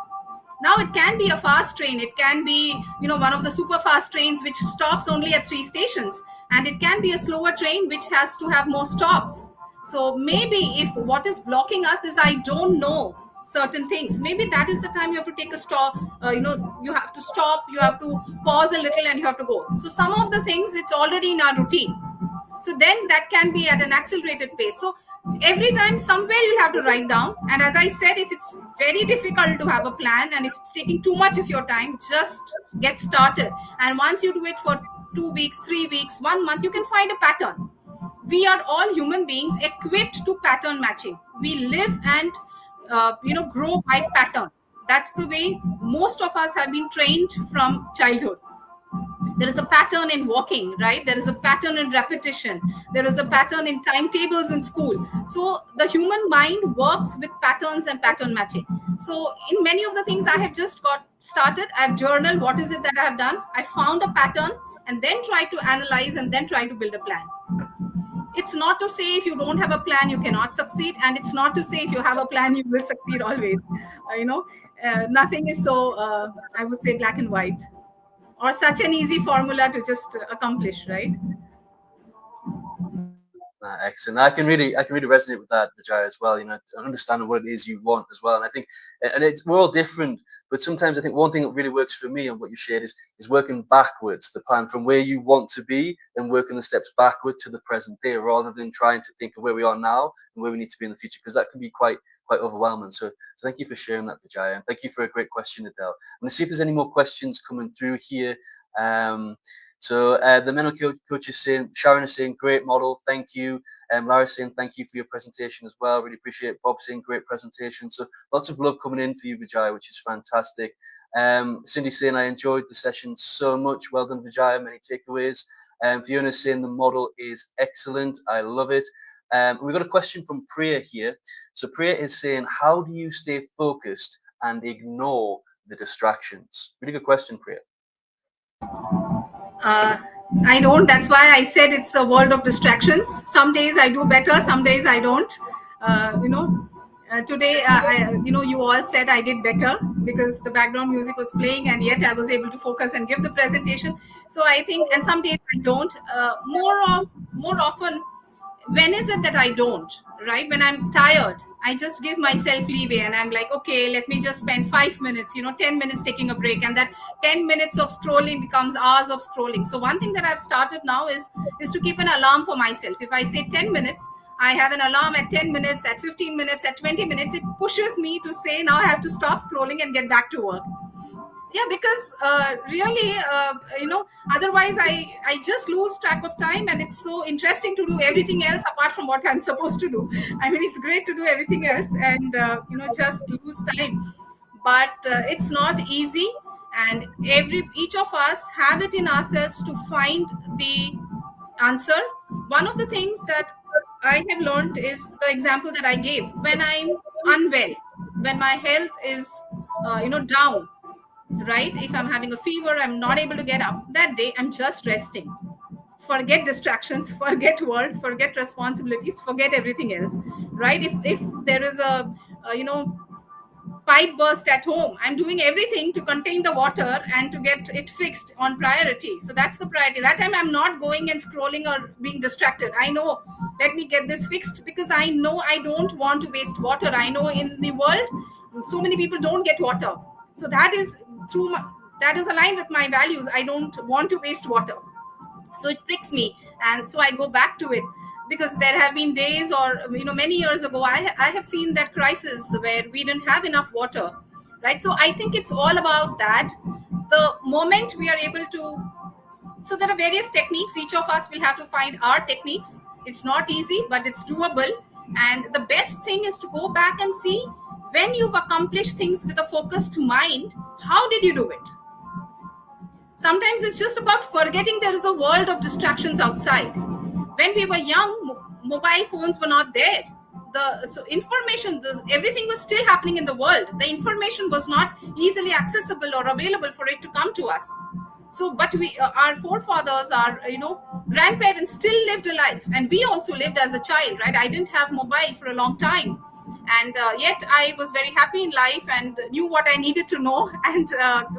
Now it can be a fast train, it can be one of the super fast trains which stops only at 3 stations, and it can be a slower train which has to have more stops. So maybe if what is blocking us is I don't know certain things, maybe that is the time you have to take a stop. You have to stop, you have to pause a little, and you have to go. So some of the things, it's already in our routine, so then that can be at an accelerated pace. So every time somewhere you'll have to write down, and as I said, if it's very difficult to have a plan and if it's taking too much of your time, just get started. And once you do it for 2 weeks, 3 weeks, 1 month, you can find a pattern. We are all human beings equipped to pattern matching. We live and grow by pattern. That's the way most of us have been trained from childhood. There is a pattern in walking, right? There is a pattern in repetition. There is a pattern in timetables in school. So the human mind works with patterns and pattern matching. So in many of the things I have just got started, I've journaled what is it that I have done. I found a pattern and then try to analyze and then try to build a plan. It's not to say if you don't have a plan you cannot succeed, and it's not to say if you have a plan you will succeed always. Nothing is so I would say black and white, or such an easy formula to just accomplish, right? Excellent. I can really resonate with that, Vijay, as well. Understanding what it is you want as well. And I think, and we're all different, but sometimes I think one thing that really works for me and what you shared is working backwards, the plan from where you want to be and working the steps backward to the present day, rather than trying to think of where we are now and where we need to be in the future, because that can be quite overwhelming. So thank you for sharing that, Vijay, and thank you for a great question, Adele. I'm going to see if there's any more questions coming through here. So the mental coach is saying, Sharon is saying, great model, thank you. Larry's saying, thank you for your presentation as well, really appreciate it. Bob saying, great presentation. So lots of love coming in for you, Vijay, which is fantastic. Cindy saying, I enjoyed the session so much. Well done, Vijay, many takeaways. Fiona saying, the model is excellent. I love it. We've got a question from Priya here. So Priya is saying, how do you stay focused and ignore the distractions? Really good question, Priya. uh, I don't. That's why I said it's a world of distractions. Some days I do better, some days I don't. Today, you all said I did better because the background music was playing, and yet I was able to focus and give the presentation. So I think, and some days I don't. More often, when is it that I don't? Right? When I'm tired, I just give myself leeway and I'm like, okay, let me just spend 5 minutes, 10 minutes taking a break. And that 10 minutes of scrolling becomes hours of scrolling. So one thing that I've started now is to keep an alarm for myself. If I say 10 minutes, I have an alarm at 10 minutes, at 15 minutes, at 20 minutes. It pushes me to say, now I have to stop scrolling and get back to work. Yeah, because really otherwise I just lose track of time, and it's so interesting to do everything else apart from what I'm supposed to do. I mean, it's great to do everything else and just lose time, but it's not easy. And each of us have it in ourselves to find the answer. One of the things that I have learned is the example that I gave. When I'm unwell, when my health is down, right? If I'm having a fever, I'm not able to get up, that day I'm just resting. Forget distractions, forget world, forget responsibilities, forget everything else, right? If there is a pipe burst at home, I'm doing everything to contain the water and to get it fixed on priority. So that's the priority. That time I'm not going and scrolling or being distracted. I know, let me get this fixed, because I know I don't want to waste water. I know in the world so many people don't get water. So that is that is aligned with my values. I don't want to waste water. So it pricks me, and so I go back to it, because there have been days, or many years ago, I have seen that crisis where we didn't have enough water, right? So I think it's all about that. The moment we are able to, so there are various techniques. Each of us will have to find our techniques. It's not easy, but it's doable. And the best thing is to go back and see, when you've accomplished things with a focused mind, how did you do it? Sometimes it's just about forgetting there is a world of distractions outside. When we were young, mobile phones were not there. Everything was still happening in the world. The information was not easily accessible or available for it to come to us. So, but our forefathers, our grandparents still lived a life, and we also lived as a child, right? I didn't have mobile for a long time, and yet I was very happy in life and knew what I needed to know, and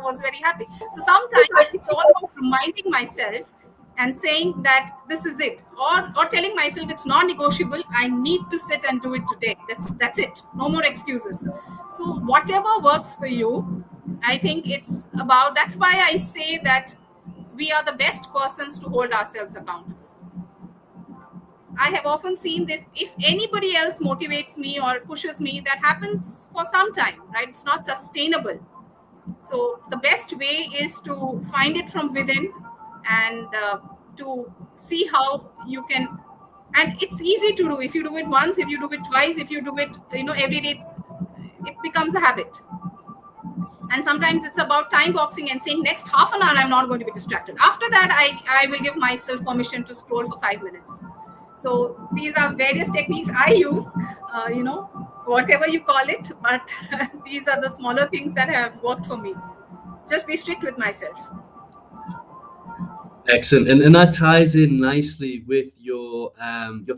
was very happy. So sometimes it's all about reminding myself and saying that this is it, or telling myself it's non-negotiable. I need to sit and do it today. That's it. No more excuses. So whatever works for you, I think it's about. That's why I say that we are the best persons to hold ourselves accountable. I have often seen that if anybody else motivates me or pushes me, that happens for some time, right? It's not sustainable. So the best way is to find it from within, and to see how you can. And it's easy to do. If you do it once, if you do it twice, if you do it every day, it becomes a habit. And sometimes it's about time boxing and saying, next half an hour I'm not going to be distracted. After that, I will give myself permission to scroll for 5 minutes. So these are various techniques I use, whatever you call it, but these are the smaller things that have worked for me. Just be strict with myself. Excellent, and that ties in nicely with your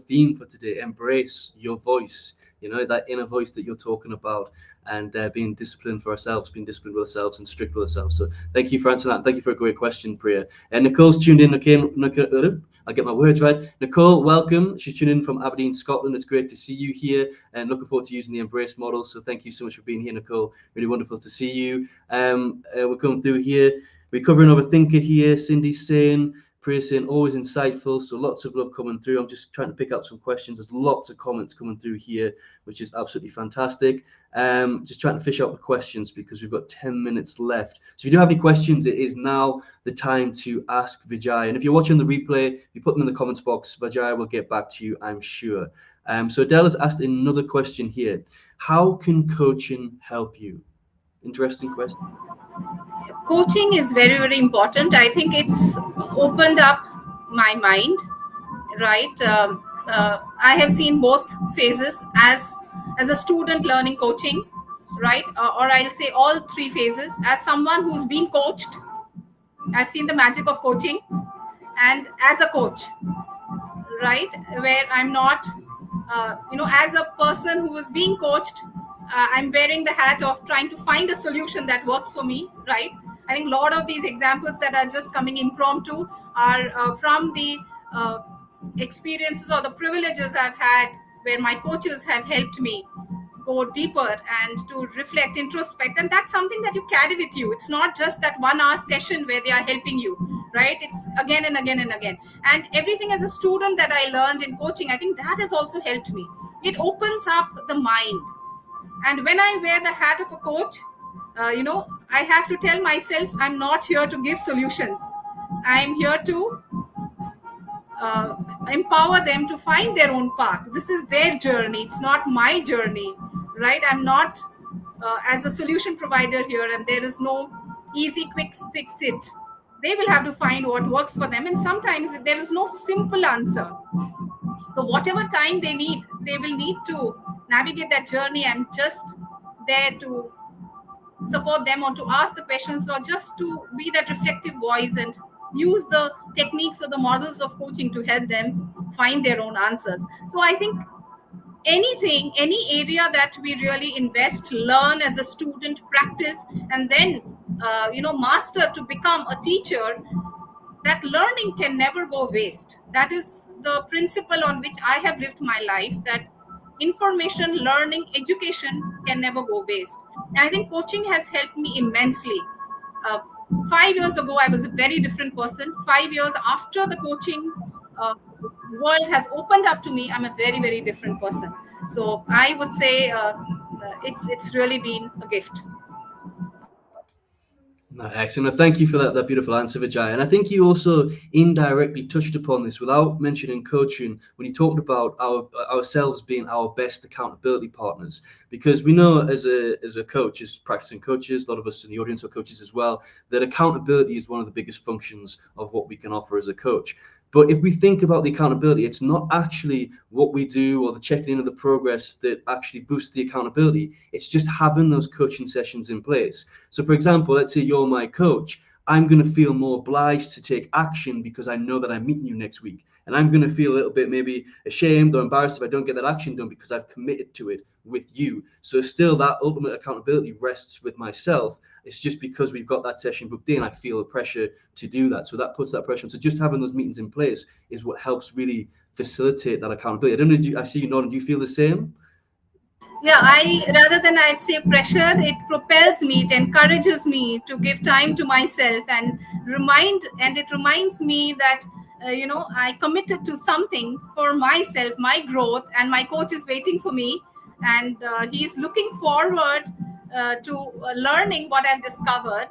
theme for today: embrace your voice. You know, that inner voice that you're talking about, and being disciplined for ourselves, being disciplined with ourselves, and strict with ourselves. So, thank you for answering that. Thank you for a great question, Priya. And Nicole's tuned in. I'll get my words right. Nicole, welcome. She's tuned in from Aberdeen, Scotland. It's great to see you here, and looking forward to using the Embrace model. So, thank you so much for being here, Nicole. Really wonderful to see you. We're coming through here. We're covering Overthinker here. Cindy's saying, Priya saying, always insightful. So lots of love coming through. I'm just trying to pick out some questions. There's lots of comments coming through here, which is absolutely fantastic. Just trying to fish out the questions because we've got 10 minutes left. So if you do have any questions, it is now the time to ask Vijay. And if you're watching the replay, you put them in the comments box. Vijay will get back to you, I'm sure. So Adele has asked another question here. How can coaching help you? Interesting question. Coaching is very, very important. I think it's opened up my mind, right? I have seen both phases as a student learning coaching, right? Or I'll say all three phases. As someone who's being coached, I've seen the magic of coaching, and as a coach, right, where I'm not, as a person who is being coached, I'm wearing the hat of trying to find a solution that works for me, right? I think a lot of these examples that are just coming impromptu are from the experiences or the privileges I've had, where my coaches have helped me go deeper and to reflect, introspect. And that's something that you carry with you. It's not just that 1 hour session where they are helping you, right? It's again and again and again. And everything as a student that I learned in coaching, I think that has also helped me. It opens up the mind. And when I wear the hat of a coach, I have to tell myself, I'm not here to give solutions. I'm here to empower them to find their own path. This is their journey. It's not my journey, right? I'm not as a solution provider here, and there is no easy, quick fix it. They will have to find what works for them. And sometimes there is no simple answer. So whatever time they need, they will need to navigate that journey. I'm just there to support them, or to ask the questions, or just to be that reflective voice and use the techniques or the models of coaching to help them find their own answers. So I think anything, any area that we really invest, learn as a student, practice, and then master to become a teacher, that learning can never go waste. That is the principle on which I have lived my life, that information, learning, education can never go waste. And I think coaching has helped me immensely. uh, 5 years ago I was a very different person. 5 years after the coaching uh, world has opened up to me, I'm a very, very different person. So I would say it's really been a gift. No, excellent. Thank you for that beautiful answer, Vijay. And I think you also indirectly touched upon this without mentioning coaching when you talked about ourselves being our best accountability partners. Because we know as a coach, as practicing coaches, a lot of us in the audience are coaches as well, that accountability is one of the biggest functions of what we can offer as a coach. But if we think about the accountability, it's not actually what we do or the checking in of the progress that actually boosts the accountability. It's just having those coaching sessions in place. So, for example, let's say you're my coach. I'm going to feel more obliged to take action because I know that I'm meeting you next week. And I'm going to feel a little bit maybe ashamed or embarrassed if I don't get that action done because I've committed to it with you. So still that ultimate accountability rests with myself. It's just because we've got that session booked in, I feel the pressure to do that. So that puts that pressure on. So just having those meetings in place is what helps really facilitate that accountability. I don't know, I see you nodding. Do you feel the same? Yeah, I, rather than I'd say pressure, it propels me, it encourages me to give time to myself, and it reminds me that I committed to something for myself, my growth, and my coach is waiting for me, and he's looking forward to learning what I've discovered.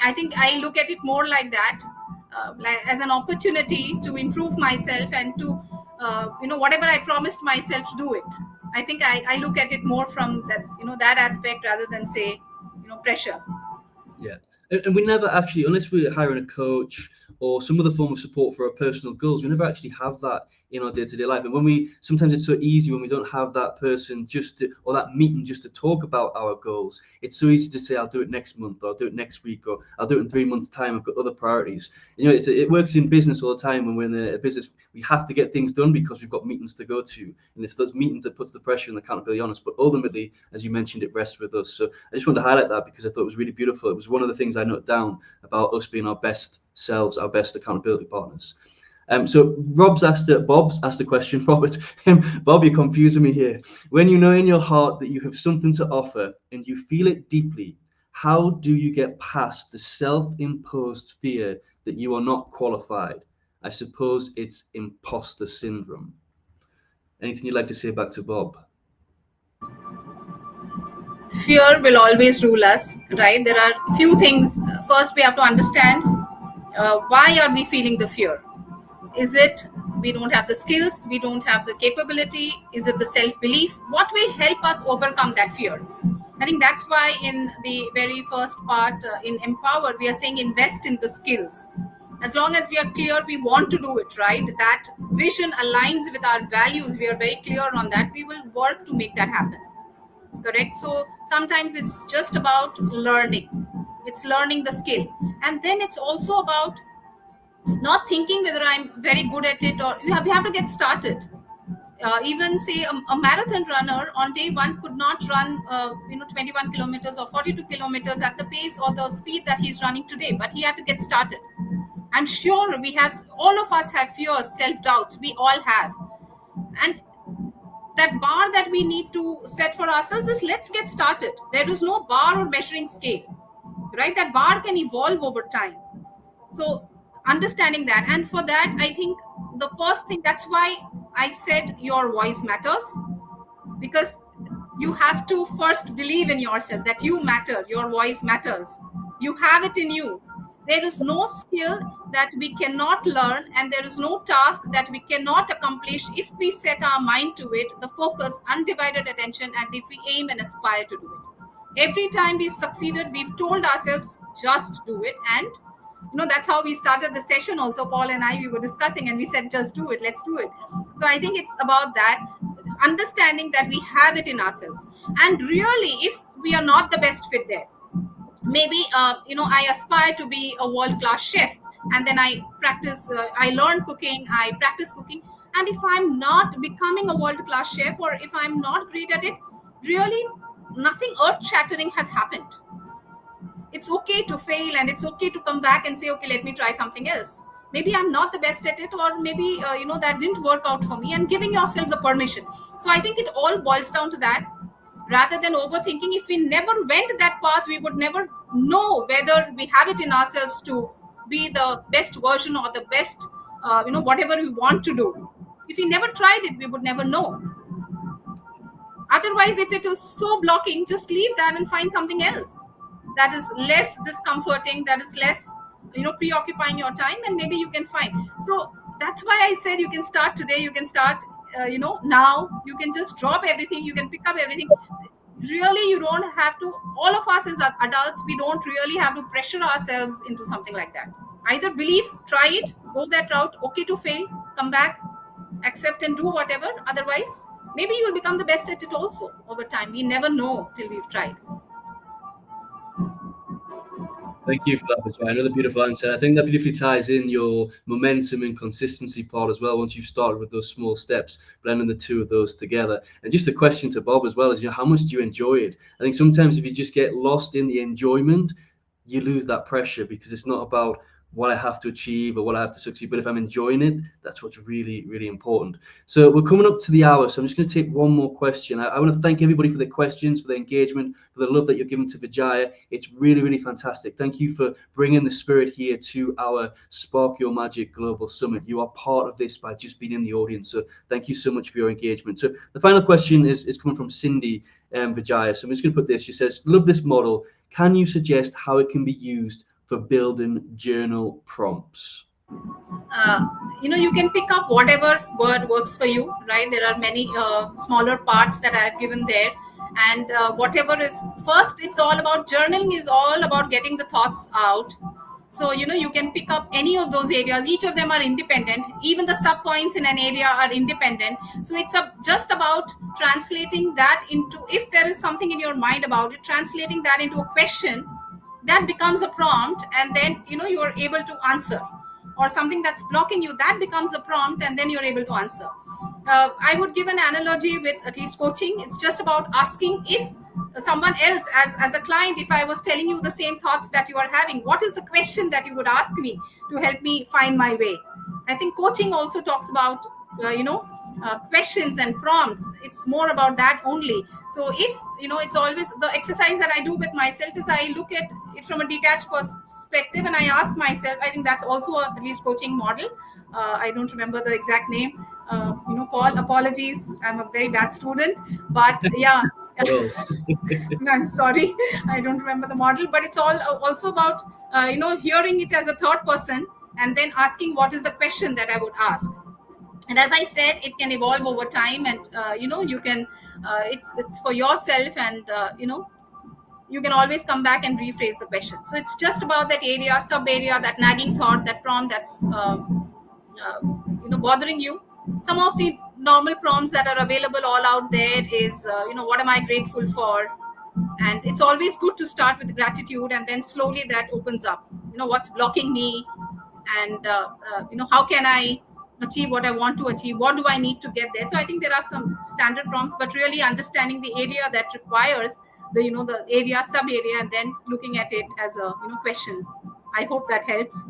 I think I look at it more like that, like as an opportunity to improve myself and to, whatever I promised myself, to do it. I think I look at it more from that, that aspect, rather than say, pressure. Yeah. And we never actually, unless we're hiring a coach or some other form of support for our personal goals, we never actually have that in our day-to-day life. And when we, sometimes it's so easy when we don't have that person just to, or that meeting just to talk about our goals. It's so easy to say, I'll do it next month, or I'll do it next week, or I'll do it in 3 months' time. I've got other priorities. It works in business all the time. When we're in a business, we have to get things done because we've got meetings to go to. And it's those meetings that puts the pressure and the accountability on us. But ultimately, as you mentioned, it rests with us. So I just wanted to highlight that because I thought it was really beautiful. It was one of the things I noted down about us being our best selves, our best accountability partners. So Bob's asked a question. Robert, Bob, you're confusing me here. When you know in your heart that you have something to offer and you feel it deeply, how do you get past the self-imposed fear that you are not qualified? I suppose it's imposter syndrome. Anything you'd like to say back to Bob? Fear will always rule us, right? There are few things. First, we have to understand why are we feeling the fear. Is it we don't have the skills, we don't have the capability? Is it the self belief? What will help us overcome that fear? I think that's why in the very first part, in Empower, we are saying invest in the skills. As long as we are clear we want to do it, right, that vision aligns with our values, we are very clear on that, we will work to make that happen. Correct. So sometimes it's just about learning, it's learning the skill, and then it's also about not thinking whether I'm very good at it, or we have to get started. Even say a marathon runner on day one could not run 21 kilometers or 42 kilometers at the pace or the speed that he's running today, but he had to get started. I'm sure we have, all of us have fears, self doubts, we all have. And that bar that we need to set for ourselves is, let's get started. There is no bar or measuring scale, right? That bar can evolve over time. So understanding that, and for that, I think the first thing, that's why I said your voice matters, because you have to first believe in yourself that you matter, your voice matters, you have it in you. There is no skill that we cannot learn, and there is no task that we cannot accomplish if we set our mind to it, the focus, undivided attention, and if we aim and aspire to do it. Every time we've succeeded, we've told ourselves, just do it. And that's how we started the session also. Paul and I, we were discussing and we said, just do it, let's do it. So I think it's about that, understanding that we have it in ourselves. And really, if we are not the best fit there, maybe I aspire to be a world class chef, and then I practice, I learn cooking, I practice cooking, And if I'm not becoming a world-class chef, or if I'm not great at it, really nothing earth-shattering has happened. It's okay to fail, and it's okay to come back and say, okay, let me try something else. Maybe I'm not the best at it, or maybe that didn't work out for me, and giving yourself the permission. So I think it all boils down to that. Rather than overthinking, if we never went that path, we would never know whether we have it in ourselves to be the best version or the best whatever we want to do. If we never tried it, we would never know. Otherwise, if it was so blocking, just leave that and find something else that is less discomforting, that is less preoccupying your time, and maybe you can find. So that's why I said you can start today, you can start now, you can just drop everything, you can pick up everything. Really, you don't have to, all of us as adults, we don't really have to pressure ourselves into something like that. Either believe, try it, go that route, okay to fail, come back, accept and do whatever. Otherwise, maybe you'll become the best at it also over time. We never know till we've tried. Thank you for that, Vijay. Another beautiful answer. I think that beautifully ties in your momentum and consistency part as well. Once you've started with those small steps, blending the two of those together. And just a question to Bob as well is, how much do you enjoy it? I think sometimes if you just get lost in the enjoyment, you lose that pressure, because it's not about what I have to achieve or what I have to succeed, but if I'm enjoying it, that's what's really, really important. So we're coming up to the hour, so I'm just going to take one more question. I want to thank everybody for the questions, for the engagement, for the love that you're giving to Vijaya. It's really, really fantastic. Thank you for bringing the spirit here to our Spark Your Magic Global Summit. You are part of this by just being in the audience, so thank you so much for your engagement. So the final question is coming from Cindy Vijaya. So I'm just going to put this. She says, love this model. Can you suggest how it can be used for building journal prompts? You can pick up whatever word works for you, right? There are many smaller parts that I have given there, and whatever is first, it's all about journaling, is all about getting the thoughts out. So you can pick up any of those areas. Each of them are independent. Even the sub points in an area are independent. So it's just about translating that into, if there is something in your mind about it, translating that into a question that becomes a prompt, and then you are able to answer. Or something that's blocking you, that becomes a prompt, and then you're able to answer. I would give an analogy with at least coaching. It's just about asking, if someone else, as a client, if I was telling you the same thoughts that you are having, what is the question that you would ask me to help me find my way? I think coaching also talks about questions and prompts. It's more about that only. So if it's always the exercise that I do with myself is I look at it from a detached perspective, and I ask myself, I think that's also a at least coaching model. I don't remember the exact name. Paul, apologies, I'm a very bad student, but yeah. I'm sorry, I don't remember the model, but it's all also about hearing it as a third person, and then asking what is the question that I would ask. And as I said, it can evolve over time, and you can it's for yourself, and you can always come back and rephrase the question. So it's just about that area, sub area, that nagging thought, that prompt that's bothering you. Some of the normal prompts that are available all out there is what am I grateful for? And it's always good to start with gratitude, and then slowly that opens up, what's blocking me, and how can I achieve what I want to achieve, what do I need to get there. So I think there are some standard prompts, but really understanding the area that requires the area, sub area, and then looking at it as a question. I hope that helps.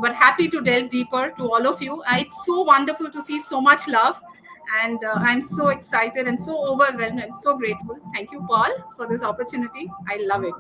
But happy to delve deeper to all of you. It's so wonderful to see so much love, and I'm so excited and so overwhelmed and so grateful. Thank you, Paul, for this opportunity. I love it.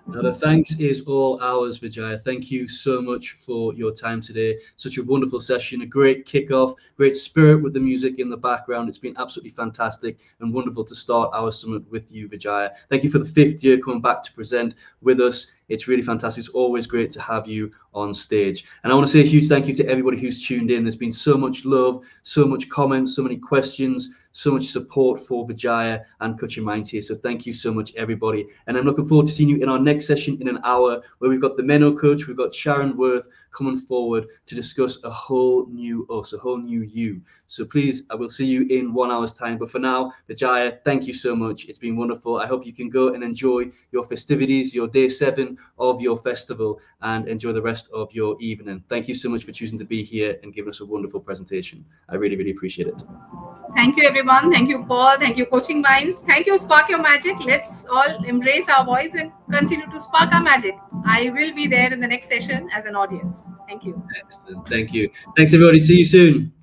Now, the thanks is all ours, Vijaya. Thank you so much for your time today. Such a wonderful session, a great kickoff, great spirit with the music in the background. It's been absolutely fantastic and wonderful to start our summit with you, Vijaya. Thank you for the 5th year coming back to present with us. It's really fantastic. It's always great to have you on stage. And I want to say a huge thank you to everybody who's tuned in. There's been so much love, so much comments, so many questions, so much support for Vijaya and Cut Your Minds here. So thank you so much, everybody. And I'm looking forward to seeing you in our next session in an hour, where we've got the Menno coach, we've got Sharon Worth coming forward to discuss a whole new us, a whole new you. So please, I will see you in 1 hour's time. But for now, Vijaya, thank you so much. It's been wonderful. I hope you can go and enjoy your festivities, your day 7 of your festival, and enjoy the rest of your evening. Thank you so much for choosing to be here and giving us a wonderful presentation. I really, really appreciate it. Thank you, everyone. Thank you, Paul. Thank you, Coaching Minds. Thank you, Spark Your Magic. Let's all embrace our voice and continue to spark our magic. I will be there in the next session as an audience. Thank you. Excellent. Thank you. Thanks, everybody. See you soon.